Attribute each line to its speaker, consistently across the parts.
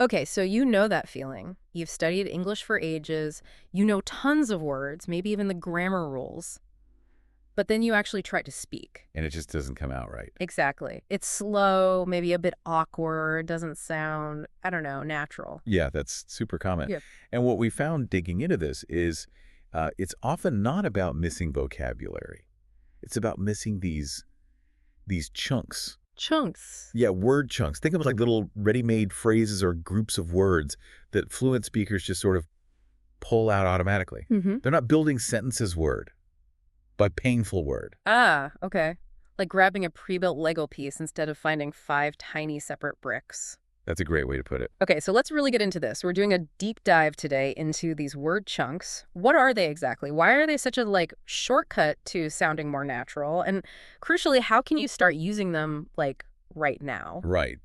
Speaker 1: Okay, so you know that feeling. You've studied English for ages. You know tons of words, maybe even the grammar rules. But then you actually try to speak.
Speaker 2: And it just doesn't come out right.
Speaker 1: Exactly. It's slow, maybe a bit awkward, doesn't sound, I don't know, natural.
Speaker 2: Yeah, that's super common.
Speaker 1: Yeah.
Speaker 2: And what we found digging into this is it's often not about missing vocabulary. It's about missing these chunks.
Speaker 1: Chunks.
Speaker 2: Yeah, word chunks. Think of it like little ready-made phrases or groups of words that fluent speakers just sort of pull out automatically.
Speaker 1: Mm-hmm.
Speaker 2: They're not building sentences word by painful word.
Speaker 1: Ah, okay. Like grabbing a pre-built Lego piece instead of finding 5 tiny separate bricks.
Speaker 2: That's a great way to put it.
Speaker 1: Okay, so let's really get into this. We're doing a deep dive today into these word chunks. What are they exactly? Why are they such a shortcut to sounding more natural? And crucially, how can you start using them right now?
Speaker 2: Right.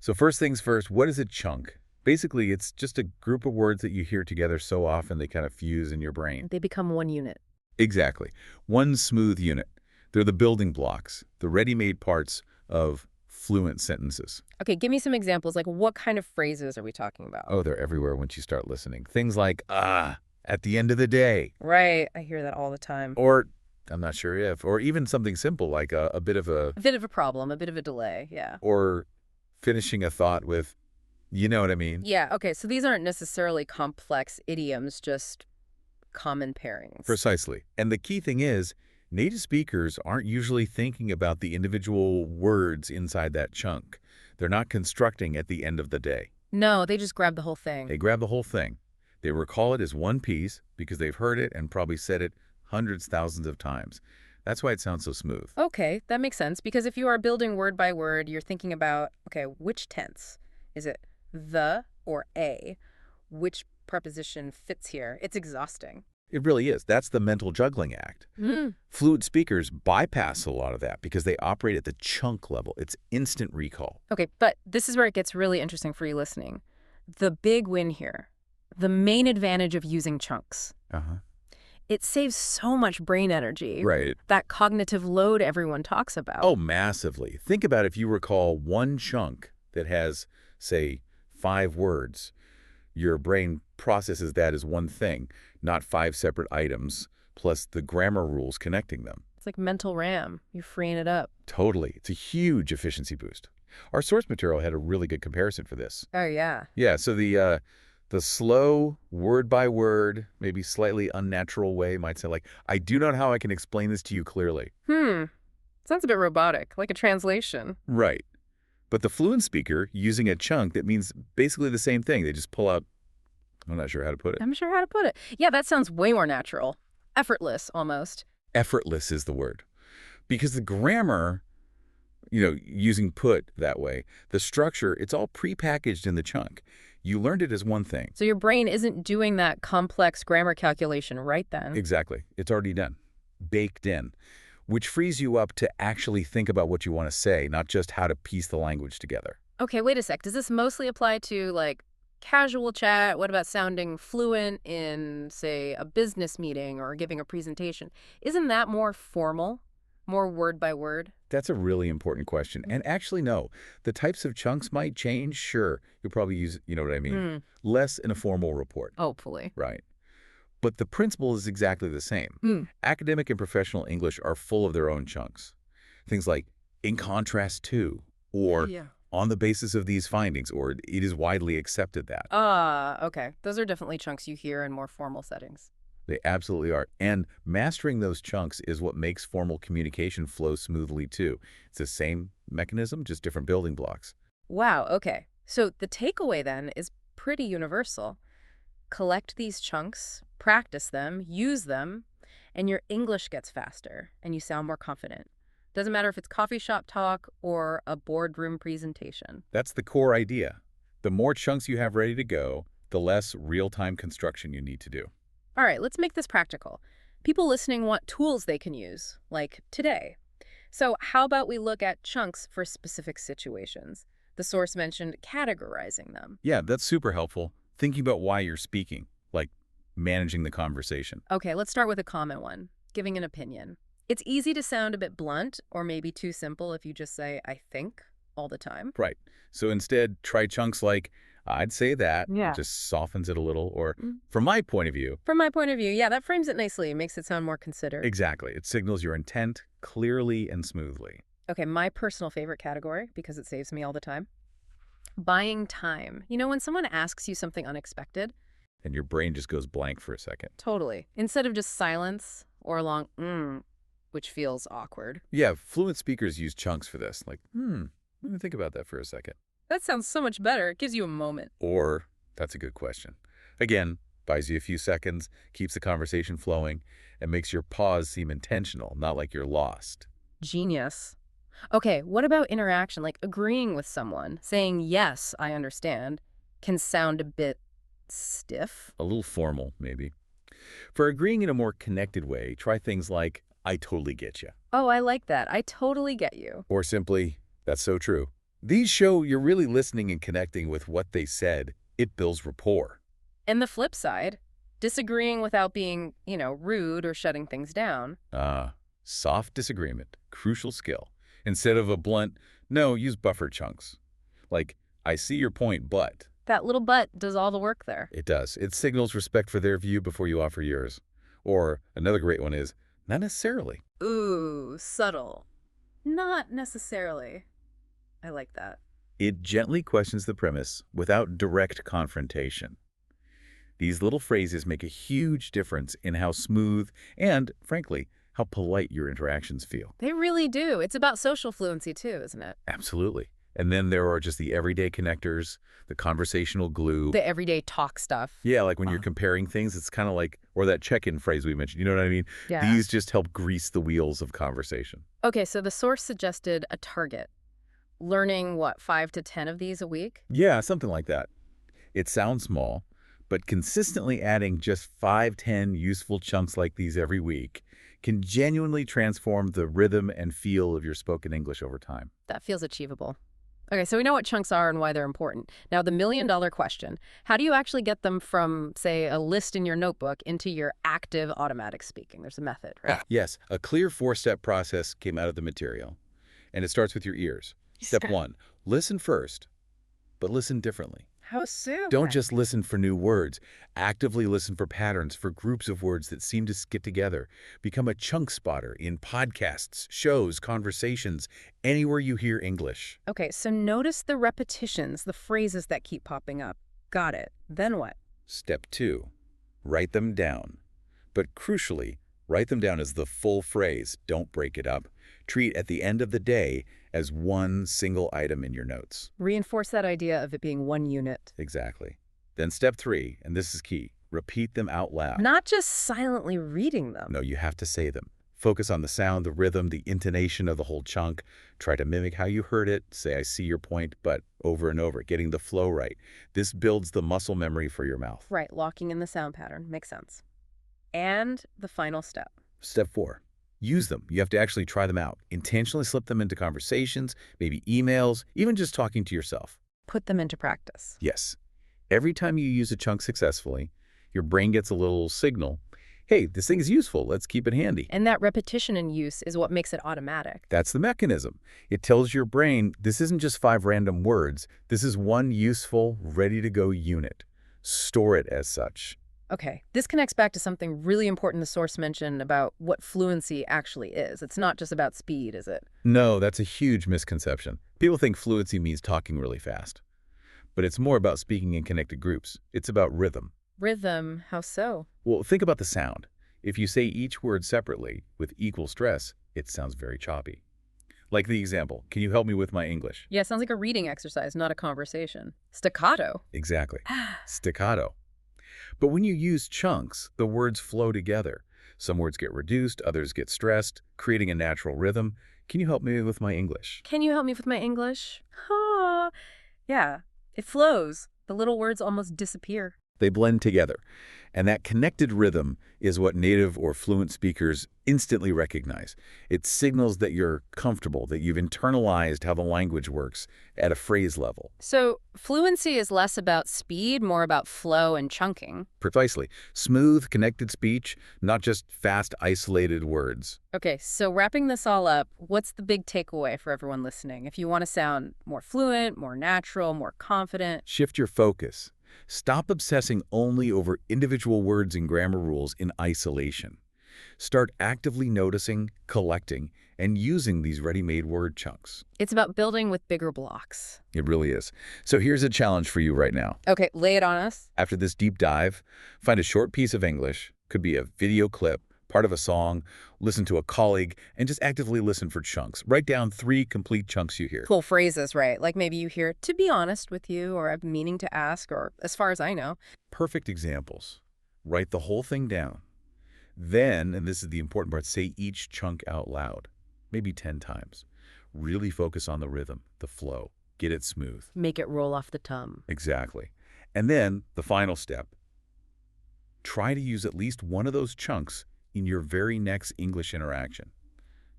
Speaker 2: So first things first, what is a chunk? Basically, it's just a group of words that you hear together so often they kind of fuse in your brain.
Speaker 1: They become one unit.
Speaker 2: Exactly. One smooth unit. They're the building blocks, the ready-made parts of fluent sentences.
Speaker 1: Okay, give me some examples. Like what kind of phrases are we talking about?
Speaker 2: Oh, they're everywhere once you start listening. Things like, at the end of the day.
Speaker 1: Right, I hear that all the time.
Speaker 2: Or, I'm not sure if. Or even something simple like a bit of a...
Speaker 1: A bit of a problem, a bit of a delay, yeah.
Speaker 2: Or finishing a thought with, you know what I mean?
Speaker 1: Yeah, okay, so these aren't necessarily complex idioms, just common pairings.
Speaker 2: Precisely. And the key thing is, native speakers aren't usually thinking about the individual words inside that chunk. They're not constructing at the end of the day.
Speaker 1: No, they just grab the whole thing.
Speaker 2: They grab the whole thing. They recall it as one piece because they've heard it and probably said it hundreds, thousands of times. That's why it sounds so smooth.
Speaker 1: Okay, that makes sense, because if you are building word by word, you're thinking about, okay, which tense? Is it the or a? Which preposition fits here? It's exhausting.
Speaker 2: It really is. That's the mental juggling act.
Speaker 1: Mm.
Speaker 2: Fluent speakers bypass a lot of that because they operate at the chunk level. It's instant recall.
Speaker 1: Okay, but this is where it gets really interesting for you listening. The big win here, the main advantage of using chunks.
Speaker 2: Uh-huh.
Speaker 1: It saves so much brain energy.
Speaker 2: Right.
Speaker 1: That cognitive load everyone talks about.
Speaker 2: Oh, massively. Think about if you recall one chunk that has, say, 5 words. Your brain processes that as one thing, not 5 separate items, plus the grammar rules connecting them.
Speaker 1: It's like mental RAM. You're freeing it up.
Speaker 2: Totally. It's a huge efficiency boost. Our source material had a really good comparison for this.
Speaker 1: Oh, yeah.
Speaker 2: Yeah, so the slow, word-by-word, maybe slightly unnatural way might say, like, I do not know how I can explain this to you clearly.
Speaker 1: Sounds a bit robotic, like a translation.
Speaker 2: Right. But the fluent speaker, using a chunk that means basically the same thing. They just pull out, I'm not sure how to put it.
Speaker 1: I'm sure how to put it. Yeah, that sounds way more natural. Effortless, almost.
Speaker 2: Effortless is the word. Because the grammar, using put that way, the structure, it's all prepackaged in the chunk. You learned it as one thing.
Speaker 1: So your brain isn't doing that complex grammar calculation right then.
Speaker 2: Exactly. It's already done. Baked in. Which frees you up to actually think about what you want to say, not just how to piece the language together.
Speaker 1: Okay, wait a sec. Does this mostly apply to, casual chat? What about sounding fluent in, say, a business meeting or giving a presentation? Isn't that more formal? More word by word?
Speaker 2: That's a really important question. And actually, no. The types of chunks might change, sure. You'll probably use, you know what I mean? Less in a formal report.
Speaker 1: Hopefully.
Speaker 2: Right. But the principle is exactly the same. Academic and professional English are full of their own chunks. Things like, in contrast to, or on the basis of these findings, or it is widely accepted that.
Speaker 1: Okay. Those are definitely chunks you hear in more formal settings.
Speaker 2: They absolutely are. And mastering those chunks is what makes formal communication flow smoothly, too. It's the same mechanism, just different building blocks.
Speaker 1: Wow, okay. So the takeaway then is pretty universal. Collect these chunks, practice them, use them, and your English gets faster and you sound more confident. Doesn't matter if it's coffee shop talk or a boardroom presentation.
Speaker 2: That's the core idea. The more chunks you have ready to go, the less real-time construction you need to do.
Speaker 1: All right, let's make this practical. People listening want tools they can use, like today. So how about we look at chunks for specific situations? The source mentioned categorizing them.
Speaker 2: Yeah, that's super helpful. Thinking about why you're speaking, like managing the conversation.
Speaker 1: Okay, let's start with a common one, giving an opinion. It's easy to sound a bit blunt or maybe too simple if you just say, I think, all the time.
Speaker 2: Right. So instead, try chunks like, I'd say that. It
Speaker 1: Yeah.
Speaker 2: just softens it a little, or
Speaker 1: Mm.
Speaker 2: from my point of view,
Speaker 1: From my point of view, yeah, that frames it nicely. It makes it sound more considered.
Speaker 2: exactly. It signals your intent clearly and smoothly.
Speaker 1: Okay, my personal favorite category, because it saves me all the time, buying time. You know, when someone asks you something unexpected,
Speaker 2: And your brain just goes blank for a second.
Speaker 1: totally. Instead of just silence or a long which feels awkward.
Speaker 2: Yeah, fluent speakers use chunks for this. Like, let me think about that for a second.
Speaker 1: That sounds so much better. It gives you a moment.
Speaker 2: Or, that's a good question. Again, buys you a few seconds, keeps the conversation flowing, and makes your pause seem intentional, not like you're lost.
Speaker 1: Genius. Okay, what about interaction? Like agreeing with someone, saying, yes, I understand, can sound a bit stiff.
Speaker 2: A little formal, maybe. For agreeing in a more connected way, try things like, I totally get you.
Speaker 1: Oh, I like that. I totally get you.
Speaker 2: Or simply, that's so true. These show you're really listening and connecting with what they said. It builds rapport.
Speaker 1: And the flip side, disagreeing without being, rude or shutting things down.
Speaker 2: Soft disagreement, crucial skill. Instead of a blunt, no, use buffer chunks. Like, I see your point, but...
Speaker 1: That little but does all the work there.
Speaker 2: It does. It signals respect for their view before you offer yours. Or another great one is, not necessarily.
Speaker 1: Ooh, subtle. Not necessarily. I like that.
Speaker 2: It gently questions the premise without direct confrontation. These little phrases make a huge difference in how smooth and, frankly, how polite your interactions feel.
Speaker 1: They really do. It's about social fluency too, isn't it?
Speaker 2: Absolutely. And then there are just the everyday connectors, the conversational glue.
Speaker 1: The everyday talk stuff.
Speaker 2: Yeah, like when you're comparing things, it's kind of like, or that check-in phrase we mentioned, you know what I mean?
Speaker 1: Yeah.
Speaker 2: These just help grease the wheels of conversation.
Speaker 1: Okay, so the source suggested a target. Learning, 5 to 10 of these a week?
Speaker 2: Yeah, something like that. It sounds small, but consistently adding just 5-10 useful chunks like these every week can genuinely transform the rhythm and feel of your spoken English over time.
Speaker 1: That feels achievable. Okay, so we know what chunks are and why they're important. Now, the million-dollar question, how do you actually get them from, say, a list in your notebook into your active automatic speaking? There's a method, right?
Speaker 2: Yes, a clear 4-step process came out of the material, and it starts with your ears. Step 1, listen first, but listen differently.
Speaker 1: How soon?
Speaker 2: Don't just listen for new words. Actively listen for patterns, for groups of words that seem to get together. Become a chunk spotter in podcasts, shows, conversations, anywhere you hear English.
Speaker 1: Okay, so notice the repetitions, the phrases that keep popping up. Got it. Then what?
Speaker 2: Step 2, write them down. But crucially, write them down as the full phrase. Don't break it up. Treat at the end of the day as one single item in your notes.
Speaker 1: Reinforce that idea of it being one unit.
Speaker 2: Exactly. Then step 3, and this is key, repeat them out loud.
Speaker 1: Not just silently reading them.
Speaker 2: No, you have to say them. Focus on the sound, the rhythm, the intonation of the whole chunk. Try to mimic how you heard it. Say, I see your point, but over and over, getting the flow right. This builds the muscle memory for your mouth.
Speaker 1: Right, locking in the sound pattern. Makes sense. And the final step.
Speaker 2: Step 4, use them. You have to actually try them out. Intentionally slip them into conversations, maybe emails, even just talking to yourself.
Speaker 1: Put them into practice.
Speaker 2: Yes. Every time you use a chunk successfully, your brain gets a little signal. Hey, this thing is useful. Let's keep it handy.
Speaker 1: And that repetition in use is what makes it automatic.
Speaker 2: That's the mechanism. It tells your brain, this isn't just 5 random words. This is one useful, ready-to-go unit. Store it as such.
Speaker 1: Okay, this connects back to something really important the source mentioned about what fluency actually is. It's not just about speed, is it?
Speaker 2: No, that's a huge misconception. People think fluency means talking really fast. But it's more about speaking in connected groups. It's about rhythm.
Speaker 1: Rhythm, how so?
Speaker 2: Well, think about the sound. If you say each word separately with equal stress, it sounds very choppy. Like the example, can you help me with my English?
Speaker 1: Yeah, sounds like a reading exercise, not a conversation. Staccato.
Speaker 2: Exactly. Staccato. But when you use chunks, the words flow together. Some words get reduced, others get stressed, creating a natural rhythm. Can you help me with my English?
Speaker 1: Can you help me with my English? Yeah, it flows. The little words almost disappear.
Speaker 2: They blend together. And that connected rhythm is what native or fluent speakers instantly recognize. It signals that you're comfortable, that you've internalized how the language works at a phrase level.
Speaker 1: So fluency is less about speed, more about flow and chunking.
Speaker 2: Precisely. Smooth, connected speech, not just fast, isolated words.
Speaker 1: Okay, so wrapping this all up, what's the big takeaway for everyone listening? If you want to sound more fluent, more natural, more confident.
Speaker 2: Shift your focus. Stop obsessing only over individual words and grammar rules in isolation. Start actively noticing, collecting, and using these ready-made word chunks.
Speaker 1: It's about building with bigger blocks.
Speaker 2: It really is. So here's a challenge for you right now.
Speaker 1: Okay, lay it on us.
Speaker 2: After this deep dive, find a short piece of English, could be a video clip, part of a song, listen to a colleague, and just actively listen for chunks. Write down 3 complete chunks you hear.
Speaker 1: Cool phrases, right? Like maybe you hear, to be honest with you, or I'm meaning to ask, or as far as I know.
Speaker 2: Perfect examples. Write the whole thing down. Then, and this is the important part, say each chunk out loud, maybe 10 times. Really focus on the rhythm, the flow. Get it smooth.
Speaker 1: Make it roll off the tongue.
Speaker 2: Exactly. And then, the final step. Try to use at least one of those chunks in your very next English interaction.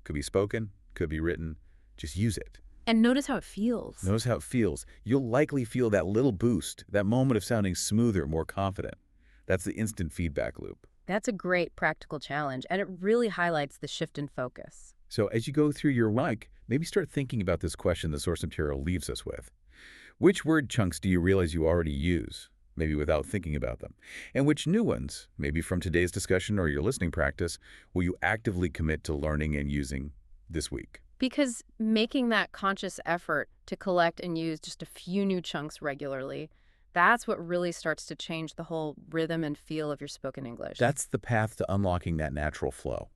Speaker 2: Could be spoken, could be written. Just use it.
Speaker 1: And notice how it feels.
Speaker 2: Notice how it feels. You'll likely feel that little boost, that moment of sounding smoother, more confident. That's the instant feedback loop.
Speaker 1: That's a great practical challenge, and it really highlights the shift in focus.
Speaker 2: So as you go through your week, maybe start thinking about this question the source material leaves us with. Which word chunks do you realize you already use, maybe without thinking about them? And which new ones, maybe from today's discussion or your listening practice, will you actively commit to learning and using this week?
Speaker 1: Because making that conscious effort to collect and use just a few new chunks regularly, that's what really starts to change the whole rhythm and feel of your spoken English.
Speaker 2: That's the path to unlocking that natural flow.